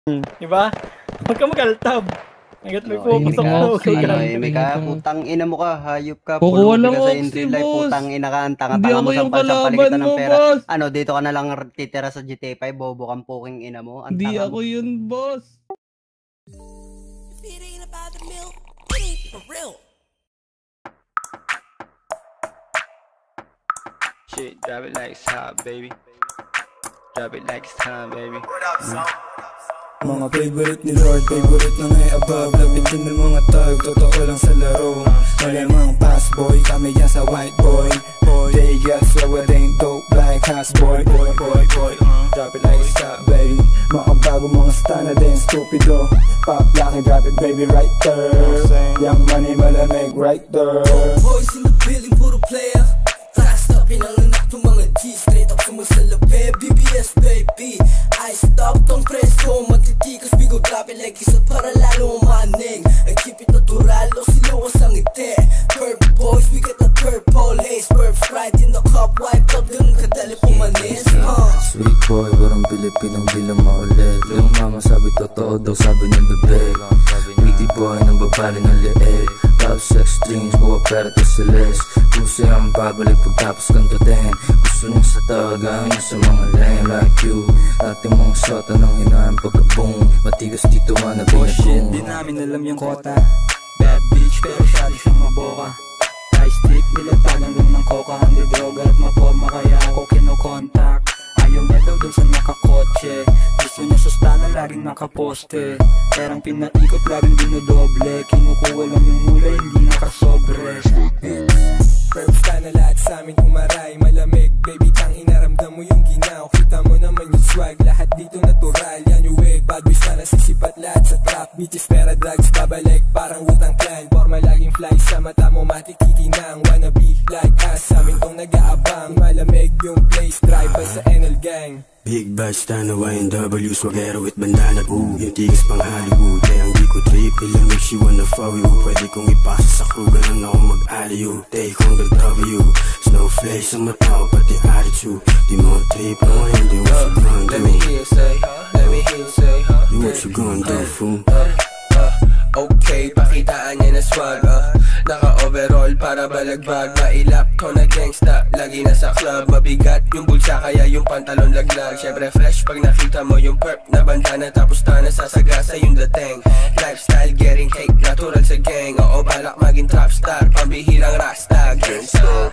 Diba? Huwag ka magaltab. Hanggat may puputok mo, huwag ka May ka, putang ina mo ka, hayop ka. Kukuha lang ka sa ako si life, boss. putang ina ka, ang Hindi tanga-tanga ako mo, yung sampal-sampal kalaban kita ng mo, pera. boss. Ano, dito ka na lang titira sa GTA 5, bobo kang puking ina mo. Ang Hindi tanga ako mo. yun, boss. Shit, drop it like it's hot, baby. Drop it like it's time, baby. Mga favorite ni Lord, favorite na ngay above. Lapitin ng mga tag, totoo lang sa laro. Malamang pass boy, kami yan sa white boy. They got slower, they ain't dope like house boy. Drop it like it's hot, baby. Mga bago mga stana, they ain't stupido. Pop laki, drop it baby right there. Young money malamig right there. Boys in the building, puro player. Fast up, pinanganak ng mga G. Straight up sumasalabi, BBS baby. I stop tong preso, matitikas. We go drop it like isa para lalo umaning. I keep it natural, o siluwas ang ngiti. Purple boys, we got the purple haze. Purple sprite in the cup, wipe up, ganun kadali pumanis. Sweet boy, parang Pilipinong di lang maulit. Yung mama sabi totoo daw, sabi ng bebe. Witty boy, nang babali ng leeg. Love sex dreams, buwa pera to silis. Puso ang babalik pagtapos kang tutin. Gusto niya sa tawagan niya sa mga lame like you. Ating mga sota ng hinaan pagkabong. Matigas dito man na binabong. Di namin alam yung kota. Bad bitch pero syado siyang maboka. High stick, nilatagan lang ng coca. Hindi droga at maporma kaya ako kinokontak. Ayaw niya daw dun sa nakakotse. Gusto niya sa stana laging nakaposte. Perang pinaikot laging dinodoble. Kinukuha lang yung mula hindi nakasobre. Pero stana lahat sa amin umaray. Malamig, baby tang inaramdam mo yung ginaw. Kita mo naman yung swag, lahat dito natural. Yan yung wig, bad boys na nasisipat lahat sa trap. Bitches pera drugs, babalik parang Wu-Tang Clan. Forma laging fly sa mata mo, matikikinang. Wanna be like us, sa amin tong nag-aabang. Malamig yung place, drive by sa NL Gang. Big Bash, Tana, YNW, swagero with bandana. Yung tigas pang Hollywood, kaya ang di ko trip. Ilang makes you wanna follow you. Pwede kong ipasa sa crew, ganun ako mag-aliyo. Take on the W, snowflake sa mata ko, pati attitude. Di mo trip, no, hindi what you gonna do. Let me hear you say, let me hear you say, You what you gonna do, fool? Okay, pakitaan niya na swag, naka-overall para balagbag. Mailap ko na gangsta, lagi na sa club. Mabigat yung bulsa kaya yung pantalon laglag. Syempre fresh pag nakita mo yung perp na bandana. Tapos na nasasagasa yung dating. Lifestyle getting cake, natural sa gang. Oo balak maging trap star, pambihirang rasta. Gangsta